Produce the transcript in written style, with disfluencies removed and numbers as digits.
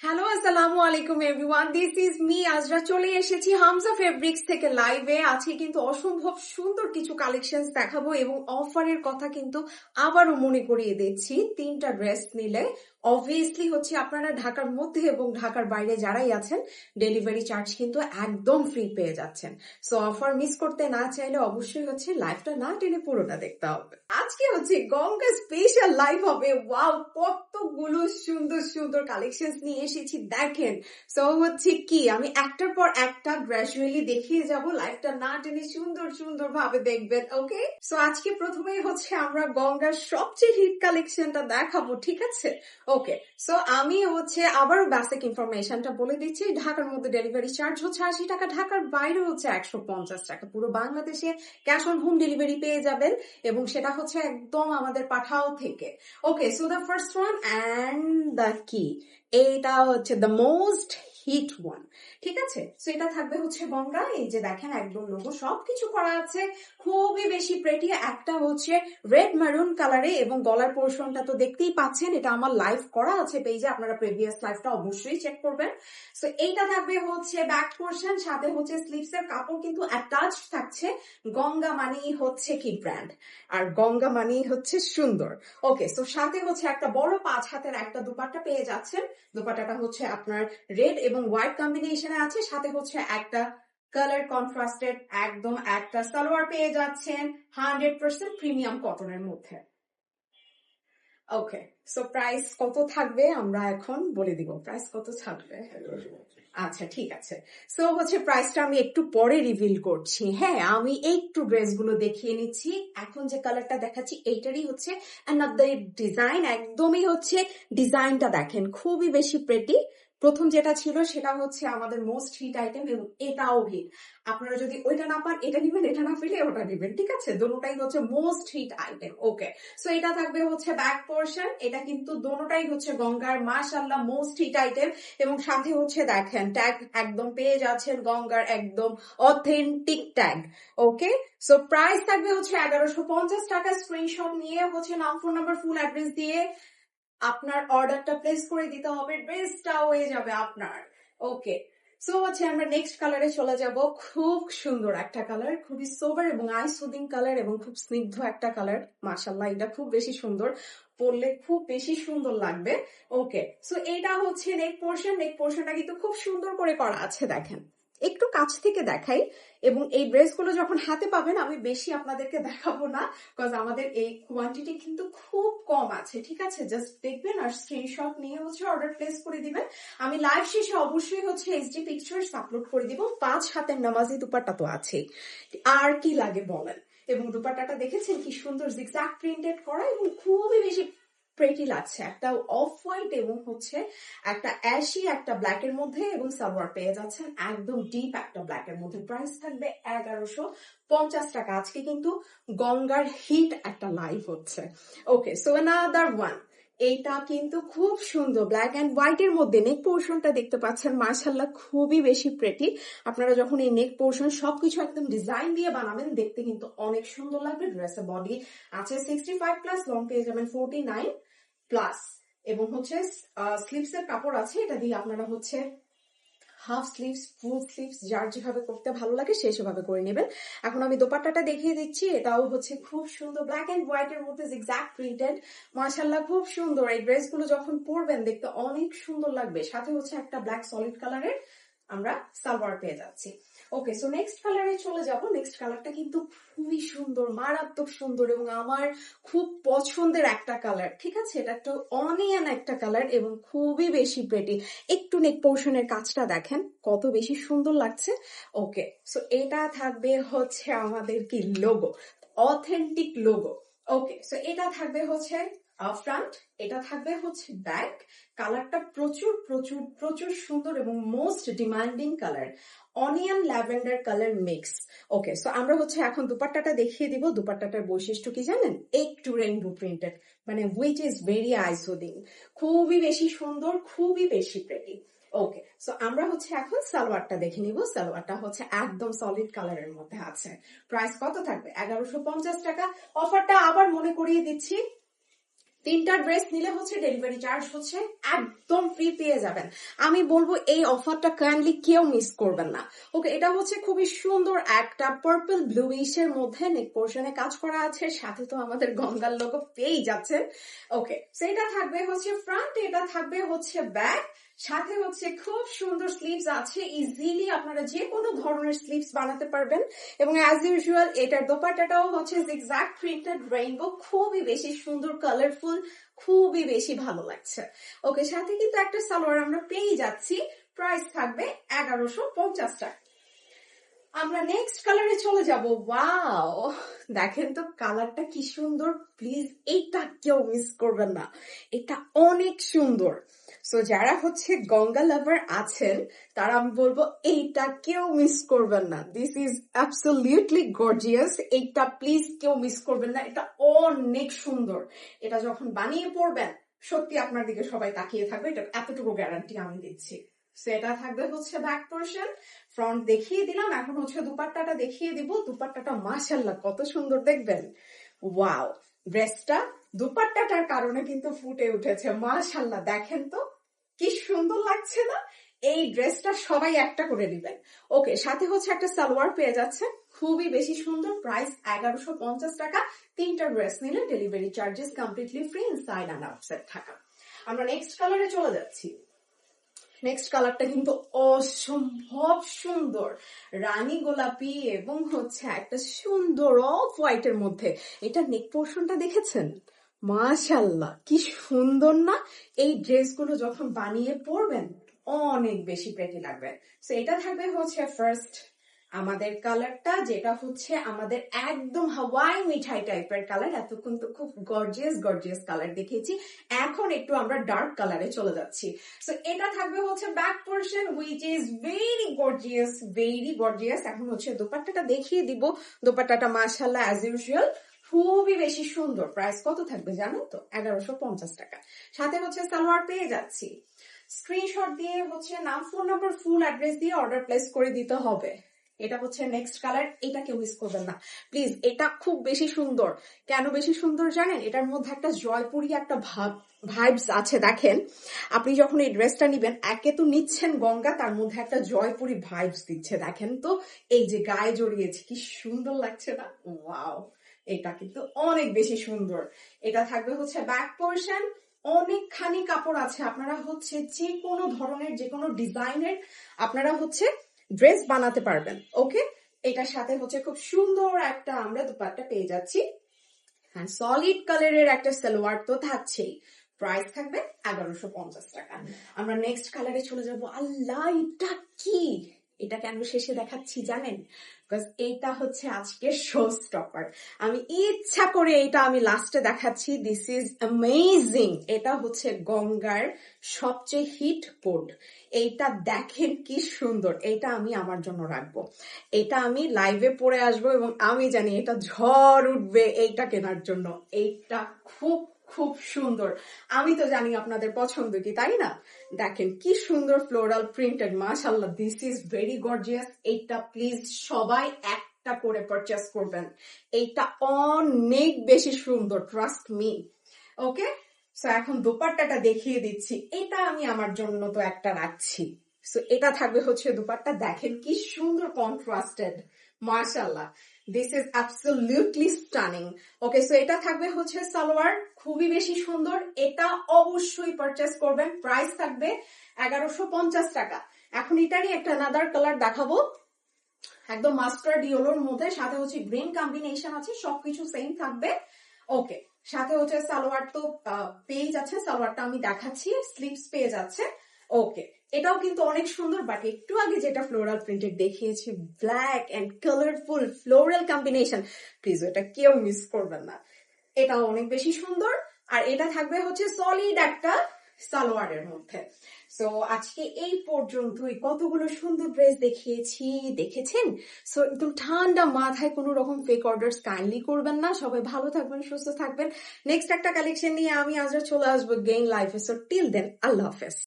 Hello আসসালামু আলাইকুম everyone, this is me আজরা। চলে এসেছি হামজা ফেব্রিক্স থেকে লাইভে। আজকে কিন্তু অসম্ভব সুন্দর কিছু কালেকশন দেখাবো এবং অফারের কথা কিন্তু আবারও মনে করিয়ে দিচ্ছি। 3টা ড্রেস নিলে অবভিয়াসলি হচ্ছে আপনারা ঢাকার মধ্যে এবং ঢাকার বাইরে যারাই আছেন ডেলিভারি চার্জ কিন্তু একদম ফ্রি পেয়ে যাচ্ছেন। সো অফার মিস করতে না চাইলে অবশ্যই হচ্ছে লাইভটা না টেনে পুরোটা দেখতে হবে। আজকে হচ্ছে গঙ্গা স্পেশাল লাইভ হবে। ওয়াও, কতগুলো সুন্দর সুন্দর কালেকশন নিয়ে এসেছি দেখেন। সো হচ্ছে কি, আমি একটার পর একটা গ্র্যাজুয়ালি দেখিয়ে যাব, লাইভটা না টেনে সুন্দর সুন্দর ভাবে দেখবেন। ওকে, সো আজকে প্রথমেই হচ্ছে আমরা গঙ্গার সবচেয়ে হিট কালেকশনটা দেখাবো, ঠিক আছে? ওকে, সো আমি হচ্ছে আবারও বেসিক ইনফরমেশনটা বলে দিচ্ছি। ঢাকার মধ্যে ডেলিভারি চার্জ হচ্ছে 80 টাকা, ঢাকার বাইরে হচ্ছে 150 টাকা। পুরো বাংলাদেশে ক্যাশ অন হোম ডেলিভারি পেয়ে যাবেন এবং সেটা হচ্ছে একদম আমাদের পাঠাও থেকে। Okay, so the first one and the কি, এটা হচ্ছে দ্য মোস্ট হিট ওয়ান, ঠিক আছে? সো এটা থাকবে হচ্ছে গঙ্গা। এই যে দেখেন একদম লোগো সবকিছু করা আছে, খুবই বেশি প্রেটি। একটা হচ্ছে রেড মেরুন কালারে এবং গলার পোর্শনটা তো দেখতেই পাচ্ছেন, এটা আমার লাইভ করা আছে পেজে, আপনারা প্রিভিয়াস লাইভটা অবশ্যই চেক করবেন। সো এইটা থাকবে হচ্ছে ব্যাক পোর্শন, সাথে হচ্ছে স্লিভস এর কাপড় কিন্তু অ্যাটাচ থাকছে। গঙ্গা মানেই হচ্ছে কি ব্র্যান্ড, আর গঙ্গা মানেই হচ্ছে সুন্দর। ওকে, সো সাথে হচ্ছে একটা বড় 5 হাতের একটা দুপাট্টা পেয়ে যাচ্ছেন। দুপাট্টাটা হচ্ছে আপনার রেড এবং হোয়াইট কম্বিনেশনে আছে, সাথে হচ্ছে একটা কালার কন্ট্রাস্টেড একদম একটা সালোয়ার পেয়ে যাচ্ছেন 100% প্রিমিয়াম কটনের মধ্যে। ওকে, সো প্রাইস কত থাকবে আমরা এখন বলে দিব, প্রাইস কত থাকবে। আচ্ছা ঠিক আছে, সো হচ্ছে প্রাইসটা আমি একটু পরে রিভিল করছি। হ্যাঁ, আমি একটু ড্রেসগুলো দেখিয়ে নিচ্ছি। এখন যে কালারটা দেখাচ্ছি এইটারই হচ্ছে অ্যানাদার ডিজাইন, একদমই হচ্ছে ডিজাইনটা দেখেন খুবই বেশি প্রেটি। প্রথম যেটা ছিল সেটা হচ্ছে আমাদের মোস্ট হিট আইটেম এবং এটাও হিট। আপনারা যদি ওইটা না পান এটা নিবেন, এটা না পেলে ওটা নিবেন, ঠিক আছে? দোনোটাই হচ্ছে মোস্ট হিট আইটেম। ওকে, সো এটা থাকবে হচ্ছে ব্যাক পোর্শন। এটা কিন্তু দোনোটাই হচ্ছে গঙ্গার মাশাআল্লাহ মোস্ট হিট আইটেম এবং সাথে হচ্ছে দেখেন ট্যাগ একদম পেয়ে যাচ্ছেন গঙ্গার একদম অথেন্টিক ট্যাগ। ওকে, সো প্রাইস থাকবে হচ্ছে 1150 টাকা। স্ক্রিনশট নিয়ে হচ্ছে নাম, ফোন নাম্বার, ফুল অ্যাড্রেস দিয়ে আপনার অর্ডারটা প্লেস করে দিতে হবে, ড্রেসটা হয়ে যাবে আপনার। ওকে, সো হচ্ছে আমরা নেক্সট কালারে চলে যাব। খুব সুন্দর একটা কালার, খুবই সোবার এবং আই সুদিং কালার এবং খুব স্নিগ্ধ একটা কালার। মাশাআল্লাহ, এটা খুব বেশি সুন্দর, পরলে খুব বেশি সুন্দর লাগবে। ওকে, সো এটা হচ্ছে নেক পোর্শন। নেক পোর্শনটা কিন্তু খুব সুন্দর করে করা আছে, দেখেন একটু কাছ থেকে দেখাই। এবং এই ড্রেসগুলো যখন হাতে পাবেন, আমি বেশি আপনাদেরকে দেখাবো না, বিকজ আমাদের এই কোয়ান্টিটি কিন্তু খুব কম আছে, ঠিক আছে? জাস্ট দেখবেন আর স্ক্রিনশট নিয়ে হচ্ছে অর্ডার প্লেস করে দিবেন। আমি লাইভ শেষে অবশ্যই হচ্ছে এইচডি পিকচার্স আপলোড করে দিব। 5 হাতের নামাজি দুপাট্টা তো আছে, আর কি লাগে বলেন? এবং দুপাট্টাটা দেখেছেন কি সুন্দর জিগজ্যাগ প্রিন্টেড করা এবং খুবই বেশি প্রেটি লাগছে। একটা অফ হোয়াইট এবং হচ্ছে একটা অ্যাশি একটা ব্ল্যাক এর মধ্যে এবং সালোয়ার পেয়ে যাচ্ছেন একদম ডিপ একটা ব্ল্যাক এর মধ্যে। প্রাইস থাকবে 1150 টাকা। আজকে কিন্তু গঙ্গার হিট একটা লাইভ হচ্ছে। ওকে, সো অ্যানাদার ওয়ান, এইটা কিন্তু খুব সুন্দর ব্ল্যাক এন্ড হোয়াইট এর মধ্যে। নেক পোর্শনটা দেখতে পাচ্ছেন মাশাআল্লাহ খুবই বেশি প্রেটি। আপনারা যখন এই নেক পোর্শন সবকিছু একদম ডিজাইন দিয়ে বানাবেন দেখতে কিন্তু অনেক সুন্দর লাগবে। ড্রেসের বডি আছে 65 প্লাস, লং পেয়ে যাবেন 49 প্লাস এবং হচ্ছে স্লিভস এর কাপড় আছে, এটা দিয়ে আপনারা হচ্ছে হাফ স্লিভস, ফুল স্লিভস, যার যেভাবে করতে ভালো লাগে সে সেভাবে করে নেবেন। এখন আমি দোপাট্টাটা দেখিয়ে দিচ্ছি। এটাও হচ্ছে খুব সুন্দর ব্ল্যাক এন্ড হোয়াইট এর মধ্যে জিগজ্যাগ প্রিন্টেড। মাশাআল্লাহ খুব সুন্দর। এই ড্রেসগুলো যখন পরবেন দেখতে অনেক সুন্দর লাগবে। সাথে হচ্ছে একটা ব্ল্যাক সলিড কালারের আমরা সালোয়ার পেয়ে যাচ্ছি। ওকে, সো নেক্সট কালারে চলে যাব। নেক্সট কালারটা কিন্তু খুবই সুন্দর, মারাত্মক সুন্দর এবং আমার খুব পছন্দের একটা কালার, ঠিক আছে? এটা একটা অনিয়ন একটা কালার এবং খুবই বেশি প্রেটি। একটু নেক পোর্শনের কাজটা দেখেন কত বেশি সুন্দর লাগছে। ওকে, সো এটা থাকবে হচ্ছে আমাদের কি লোগো, অথেন্টিক লোগো। ওকে, সো এটা থাকবে হচ্ছে ফ্রন্ট, এটা থাকবে হচ্ছে ব্যাক। কালারটা প্রচুর প্রচুর প্রচুর সুন্দর এবং most demanding colour, onion lavender colour mix. Okay, so আমরা হচ্ছে এখন দুপাট্টাটা দেখিয়ে দিব। দুপাট্টাটার বৈশিষ্ট্য কি জানেন? একটু রেইনবো প্রিন্টেড, মানে হুইচ ইজ ভেরি আইসোদিং, খুবই বেশি সুন্দর, খুবই বেশি প্রেটি। ওকে, সো আমরা হচ্ছে এখন সালোয়ারটা দেখে নিব। সালোয়ারটা হচ্ছে একদম সলিড কালারের মধ্যে আছে। প্রাইস কত থাকবে? 1150 টাকা। অফারটা আবার মনে করিয়ে দিচ্ছি, 3টা ড্রেস নিলে হচ্ছে ডেলিভারি চার্জ হচ্ছে একদম ফ্রি পেয়ে যাবেন। আমি বলবো এই অফারটা কাইন্ডলি কেউ মিস করবেন না। ওকে, এটা হচ্ছে খুবই সুন্দর একটা পার্পল ব্লুইশ এর মধ্যে নেক পোর্শনে কাজ করা আছে, সাথে তো আমাদের গঙ্গার লোগো পেয়েই যাচ্ছে। ওকে, সেটা থাকবে হচ্ছে ফ্রন্ট, এটা থাকবে হচ্ছে ব্যাক, সাথে হচ্ছে খুব সুন্দর স্লিভস আছে, ইজিলি আপনারা যে কোনো ধরনের স্লিভস বানাতে পারবেন। এবং অ্যাজ ইউজুয়াল এটার দোপাট্টাটাও হচ্ছে জিগজ্যাগ প্রিন্টেড রেইনবো, খুবই বেশি সুন্দর, কালারফুল, খুবই বেশি ভালো লাগছে। ওকে, সাথে কিন্তু একটা সালোয়ার আমরা পেয়ে যাচ্ছি, প্রাইস থাকবে 1150 টাকা। আমরা নেক্সট কালারে চলে যাব। ওয়াও, দেখেন তো কালারটা কি সুন্দর, প্লিজ এইটা কেউ মিস করবেন না, এটা অনেক সুন্দর। সো যারা হচ্ছে গঙ্গা লাভার আছেন তারা আমি বলবো এইটা কেউ মিস করবেন না, দিস ইজ অ্যাবসলিউটলি গর্জিয়াস, এইটা প্লিজ কেউ মিস করবেন না, এটা অনেক সুন্দর। এটা যখন বানিয়ে পড়বেন সত্যি আপনার দিকে সবাই তাকিয়ে থাকবে, এটা এতটুকু গ্যারান্টি আমি দিচ্ছি। সেটা থাকবে হচ্ছে ব্যাক পোর্শন, ফ্রন্ট দেখিয়ে দিলাম, এখন হচ্ছে দুপাট্টাটা দেখিয়ে দিব। দুপাট্টাটা মাশাআল্লাহ কত সুন্দর দেখবেন, ওয়াও, ড্রেসটা দুপাট্টাটার কারণে কিন্তু ফুটে উঠেছে, মাশাআল্লাহ দেখেন তো কি সুন্দর লাগছে না। এই ড্রেসটা সবাই একটা করে দিবেন। ওকে, সাথে হচ্ছে একটা সালোয়ার পেয়ে যাচ্ছে, খুবই বেশি সুন্দর, প্রাইস 1150 টাকা। 3টা ড্রেস নিলে delivery charges completely free, inside and outside থাকা। আমরা নেক্সট কালারে চলে যাচ্ছি। নেক্সট কালারটা কিন্তু অসম্ভব সুন্দর, রানী গোলাপি এবং হচ্ছে একটা সুন্দর অফ হোয়াইটের মধ্যে। এটা নেক পোর্শনটা দেখেছেন, মাশাআল্লাহ কি সুন্দর না। এই ড্রেসগুলো যখন বানিয়ে পরবেন অনেক বেশি প্রেটি লাগবে। সো এটা থাকবে হচ্ছে ফার্স্ট আমাদের কালারটা, যেটা হচ্ছে আমাদের একদম হাওয়াই মিঠাই টাইপের কালার। এতক্ষণ তো খুব গর্জিয়াস গর্জিয়াস কালার দেখিয়েছি, এখন একটু আমরা ডার্ক কালারে চলে যাচ্ছি। সো এটা থাকবে হচ্ছে back portion, which is very gorgeous, very gorgeous. এখন হচ্ছে দোপাট্টাটা দেখিয়ে দিব। দোপাট্টাটা মাশাআল্লাহ অ্যাজ ইউজুয়াল খুবই বেশি সুন্দর। প্রাইস কত থাকবে জানো তো, 1150 টাকা। সাথে হচ্ছে সালোয়ার পেয়ে যাচ্ছি। স্ক্রিনশট দিয়ে হচ্ছে নাম, ফোন নাম্বার, ফুল অ্যাড্রেস দিয়ে অর্ডার প্লেস করে দিতে হবে। এটা হচ্ছে নেক্সট কালার, এটা কেউ মিস করবেন না প্লিজ, এটা খুব বেশি সুন্দর। কেন বেশি সুন্দর জানেন, এটার মধ্যে একটা জয়পুরি একটা ভাইবস আছে। দেখেন আপনি যখন এই ড্রেসটা নিবেন, একে তো নিচ্ছেন গঙ্গা, তার মধ্যে একটা জয়পুরি ভাইবস দিচ্ছে। দেখেন তো এই যে গায়ে জড়িয়েছে কি সুন্দর লাগছে না, ওয়াও, এটা কিন্তু অনেক বেশি সুন্দর। এটা থাকবে হচ্ছে ব্যাক পোর্শন, অনেকখানি কাপড় আছে, আপনারা হচ্ছে যে কোনো ধরনের যে কোনো ডিজাইনের আপনারা হচ্ছে ড্রেস বানাতে পারবেন। ওকে, এটার সাথে হচ্ছে খুব সুন্দর একটা আমরা দুপাট্টা পেয়ে যাচ্ছি, হ্যাঁ সলিড কালারের একটা সালোয়ার তো থাকছেই। প্রাইস থাকবে 1150 টাকা। আমরা নেক্সট কালারে চলে যাব। আল্লাহ, এটা কি, এটা কেন শেষে দেখাচ্ছি জানেন, বিকজ এইটা হচ্ছে আজকে শো স্টপার, আমি ইচ্ছা করে এটা আমি লাস্টে দেখাচ্ছি। দিস ইজ অ্যামেজিং, এটা হচ্ছে গঙ্গার সবচেয়ে হিট কোড। এইটা দেখেন কি সুন্দর, এটা আমি আমার জন্য রাখবো, এটা আমি লাইভে পরে আসবো এবং আমি জানি এটা ঝড় উঠবে এইটা কেনার জন্য। এইটা খুব খুব সুন্দর, আমি তো জানি আপনাদের পছন্দ কি, তাই না? দেখেন কি সুন্দর ফ্লোরাল প্রিন্টেড, মাশাআল্লাহ দিস ইজ ভেরি গর্জিয়াস। এইটা প্লিজ সবাই একটা করে পারচেস করবেন, এইটা অনেক বেশি সুন্দর, ট্রাস্ট মি। ওকে, সো এখন দোপাট্টাটা দেখিয়ে দিচ্ছি, এটা আমি আমার জন্য তো একটা রাখছি। সো এটা থাকবে হচ্ছে দুপাট্টা, দেখেন কি সুন্দর কন্ট্রাস্টেড, মাশাআল্লাহ this is absolutely stunning. Okay, so এটা থাকবে হচ্ছে সালোয়ার, খুবই বেশি সুন্দর, এটা অবশ্যই পারচেস করবেন। প্রাইস থাকবে 1150 টাকা। এখন এটারই একটা আনাদার কালার দেখাবো, একদম মাস্টার্ড ইয়েলোর মধ্যে, সাথে হচ্ছে গ্রিন কম্বিনেশন আছে, সবকিছু সেম থাকবে। ওকে, সাথে হচ্ছে সালোয়ার তো পেয়ে যাচ্ছে, সালোয়ারটা আমি দেখাচ্ছি, স্লিভস পেয়ে যাচ্ছে। ওকে, এটাও কিন্তু অনেক সুন্দর, বাট একটু আগে যেটা ফ্লোরাল প্রিন্টেড দেখিয়েছি, black and colourful floral combination, please এটা কেউ মিস করবেন না, এটাও অনেক বেশি সুন্দর। আর এটা থাকবে হচ্ছে সলিড একটা সালোয়ারের মধ্যে। সো আজকে এই পর্যন্তই, কতগুলো সুন্দর ড্রেস দেখিয়েছি, দেখেছেন? সো একদম ঠান্ডা মাথায় কোনো রকম ফেক অর্ডার কাইন্ডলি করবেন না। সবাই ভালো থাকবেন, সুস্থ থাকবেন। নেক্সট একটা কালেকশন নিয়ে আমি আজ চলে আসবো গেইন লাইফে। সো টিল দেন, আল্লাহ হাফেজ।